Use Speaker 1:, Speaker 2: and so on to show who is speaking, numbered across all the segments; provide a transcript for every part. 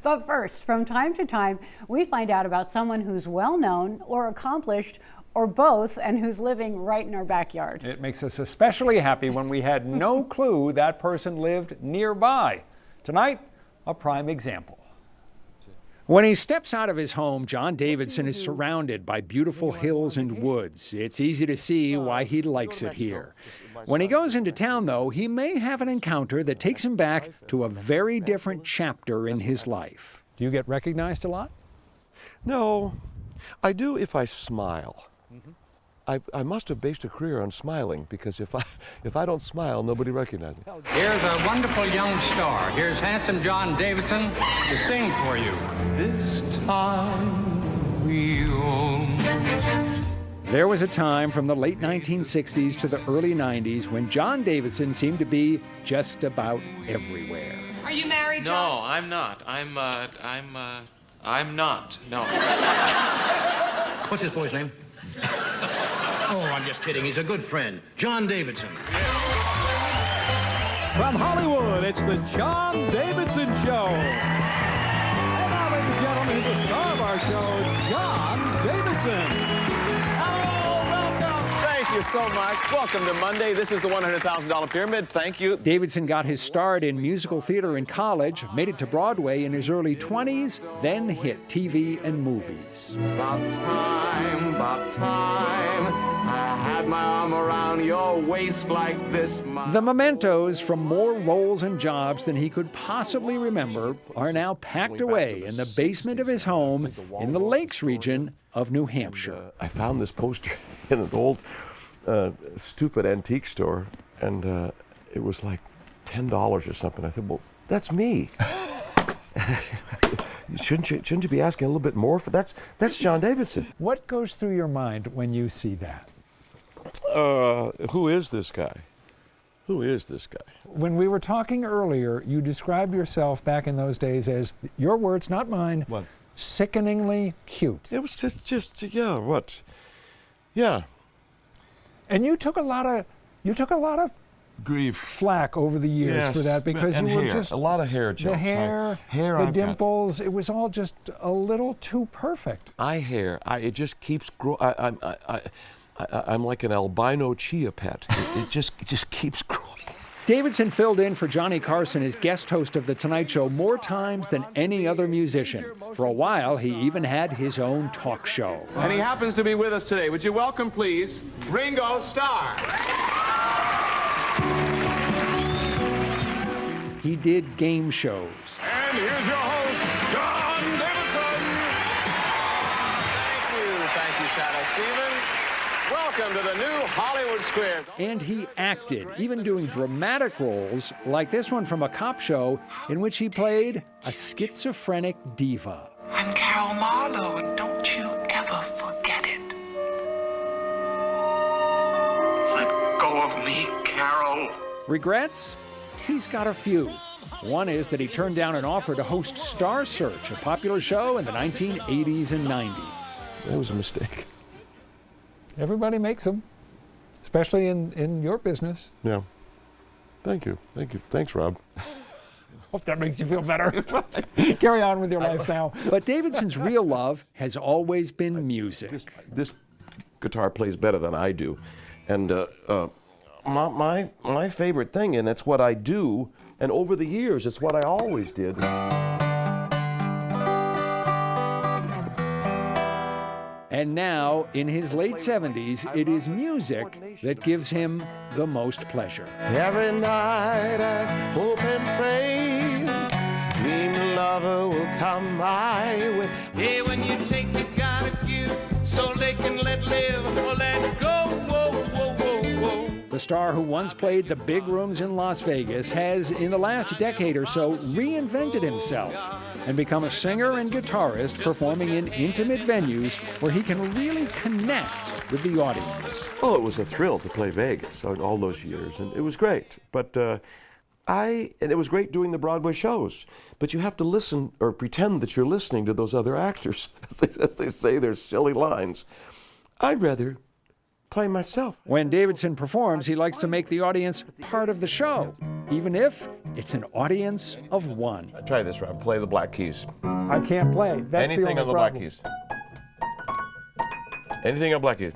Speaker 1: But first, from time to time, we find out about someone who's well-known or accomplished or both and who's living right in our backyard.
Speaker 2: It makes us especially happy when we had no clue that person lived nearby. Tonight, a prime example. When he steps out of his home, John Davidson is surrounded by beautiful hills and woods. It's easy to see why he likes it here. When he goes into town, though, he may have an encounter that takes him back to a very different chapter in his life. Do you get recognized a lot?
Speaker 3: No, I do if I smile. I must have based a career on smiling, because if I don't smile, nobody recognizes me.
Speaker 4: Here's a wonderful young star. Here's handsome John Davidson to sing for you.
Speaker 5: This time we'll...
Speaker 2: There was a time from the late 1960s to the early 90s when John Davidson seemed to be just about everywhere.
Speaker 6: Are you married, John?
Speaker 7: No, I'm not. I'm not. No.
Speaker 4: What's this boy's name? Oh, I'm just kidding. He's a good friend. John Davidson.
Speaker 8: From Hollywood, it's the John Davidson Show. And now, ladies and gentlemen, here's the star of our show, John Davidson.
Speaker 9: Thank you so much. Welcome to Monday. This is the $100,000 Pyramid. Thank you.
Speaker 2: Davidson got his start in musical theater in college, made it to Broadway in his early 20s, then hit TV and movies.
Speaker 9: About time, I had my arm around your waist like this.
Speaker 2: The mementos from more roles and jobs than he could possibly remember are now packed away in the basement of his home in the Lakes region of New Hampshire.
Speaker 3: I found this poster in an old, stupid antique store, and it was like $10 or something. I thought, well, that's me. Shouldn't you be asking a little bit more for that? That's John Davidson.
Speaker 2: What goes through your mind when you see that?
Speaker 3: Who is this guy? Who is this guy?
Speaker 2: When we were talking earlier, you described yourself back in those days as, your words, not mine,
Speaker 3: What?
Speaker 2: sickeningly cute.
Speaker 3: It was just yeah, what? Yeah.
Speaker 2: And you took a lot of
Speaker 3: Grief.
Speaker 2: flack over the years
Speaker 3: Yes,
Speaker 2: for that, because
Speaker 3: and
Speaker 2: you were
Speaker 3: hair.
Speaker 2: just
Speaker 3: a lot of hair jokes.
Speaker 2: the hair,
Speaker 3: hair
Speaker 2: the
Speaker 3: I've got.
Speaker 2: dimples. It was all just a little too perfect.
Speaker 3: It just keeps growing. I'm like an albino chia pet. It just keeps growing.
Speaker 2: Davidson filled in for Johnny Carson as guest host of The Tonight Show more times than any other musician. For a while, he even had his own talk show.
Speaker 9: And he happens to be with us today. Would you welcome, please, Ringo Starr?
Speaker 2: He did game shows.
Speaker 8: And here's your host, John Davidson.
Speaker 9: Thank you, Shadow Stephen. Welcome to the new Hollywood Square.
Speaker 2: And he acted, even doing dramatic roles like this one from a cop show in which he played a schizophrenic diva.
Speaker 5: I'm Carol Marlowe, and don't you ever forget it. Let go of me, Carol.
Speaker 2: Regrets? He's got a few. One is that he turned down an offer to host Star Search, a popular show in the 1980s and 90s.
Speaker 3: That was a mistake.
Speaker 2: Everybody makes them, especially in your business.
Speaker 3: Yeah. Thank you. Thanks, Rob.
Speaker 2: Hope that makes you feel better. Carry on with your life now. But Davidson's real love has always been music.
Speaker 3: This guitar plays better than I do, and my favorite thing, and it's what I do, and over the years, it's what I always did.
Speaker 2: And now, in his late 70s, it is music that gives him the most pleasure.
Speaker 9: Every night I hope and pray, dream a lover will come my way.
Speaker 5: Hey, when you take, you gotta give, so they can let live or let go. Whoa, whoa, whoa, whoa.
Speaker 2: The star who once played the big rooms in Las Vegas has, in the last decade or so, reinvented himself and become a singer and guitarist performing in intimate venues where he can really connect with the audience.
Speaker 3: Oh, it was a thrill to play Vegas all those years, and it was great. But and it was great doing the Broadway shows. But you have to listen or pretend that you're listening to those other actors as they say their silly lines. I'd rather play myself.
Speaker 2: When Davidson performs, he likes to make the audience part of the show, even if it's an audience of one.
Speaker 3: Try this, Rob. Play the black keys.
Speaker 2: I can't play. That's
Speaker 3: Anything on the black keys. Anything on black keys.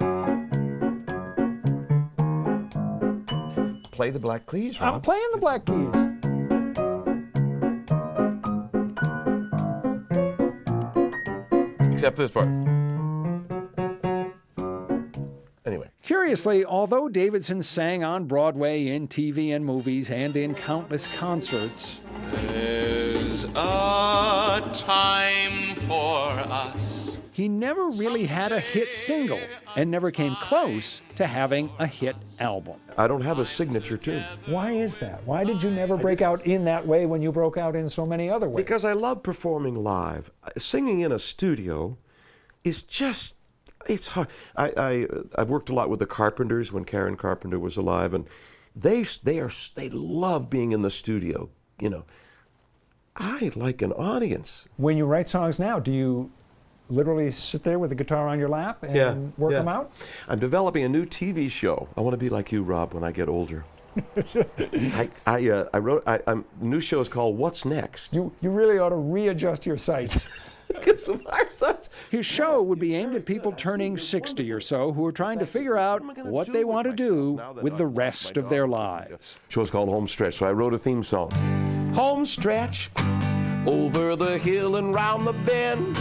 Speaker 3: Play the black keys, Rob.
Speaker 2: I'm playing the black keys.
Speaker 3: Except for this part. Anyway.
Speaker 2: Curiously, although Davidson sang on Broadway, in TV and movies, and in countless concerts,
Speaker 5: There's a time for us.
Speaker 2: he never really had a hit single and never came close to having a hit album.
Speaker 3: I don't have a signature tune.
Speaker 2: Why is that? Why did you never break out in that way when you broke out in so many other ways?
Speaker 3: Because I love performing live. Singing in a studio is just, it's hard. I've worked a lot with the Carpenters when Karen Carpenter was alive, and they love being in the studio. You know, I like an audience.
Speaker 2: When you write songs now, do you literally sit there with the guitar on your lap and work them out?
Speaker 3: I'm developing a new TV show. I want to be like you, Rob, when I get older. The new show is called What's Next?
Speaker 2: You really ought to readjust your sights.
Speaker 3: Get some exercise.
Speaker 2: His show would be aimed at people turning 60 or so who are trying to figure out what they want to do with the rest of their lives.
Speaker 3: Show's called Home Stretch, so I wrote a theme song. Home stretch, over the hill and round the bend.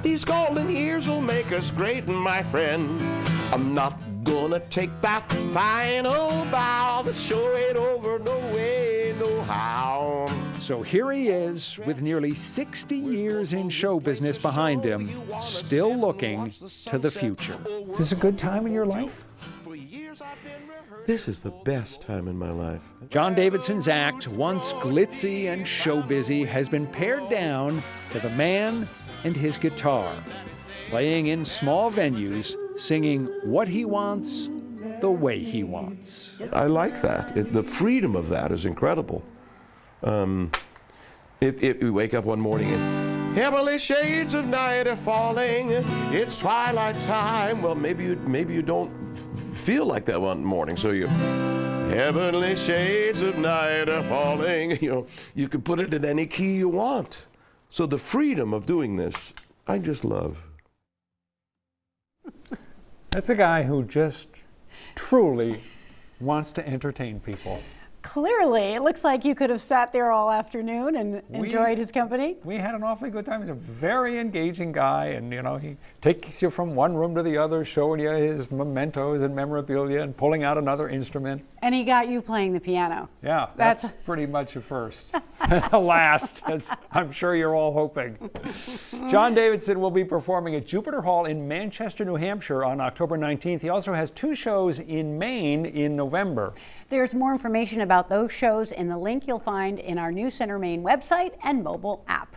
Speaker 3: These golden years will make us great, my friend. I'm not gonna take that final bow. The show ain't over, no way, no how.
Speaker 2: So here he is, with nearly 60 years in show business behind him, still looking to the future. Is this a good time in your life?
Speaker 3: This is the best time in my life.
Speaker 2: John Davidson's act, once glitzy and show-busy, has been pared down to the man and his guitar, playing in small venues, singing what he wants, the way he wants.
Speaker 3: I like that. The freedom of that is incredible. If you wake up one morning and heavenly shades of night are falling, it's twilight time. Well, maybe you don't feel like that one morning, so you heavenly shades of night are falling. You know, you can put it in any key you want. So the freedom of doing this, I just love.
Speaker 2: That's a guy who just truly wants to entertain people.
Speaker 1: Clearly, it looks like you could have sat there all afternoon and enjoyed his company.
Speaker 2: We had an awfully good time. He's a very engaging guy, and you know, he takes you from one room to the other, showing you his mementos and memorabilia and pulling out another instrument.
Speaker 1: And he got you playing the piano.
Speaker 2: Yeah, that's pretty much a first. A last, as I'm sure you're all hoping. John Davidson will be performing at Jupiter Hall in Manchester, New Hampshire on October 19th. He also has 2 shows in Maine in November.
Speaker 1: There's more information about those shows in the link you'll find in our News Center Maine website and mobile app.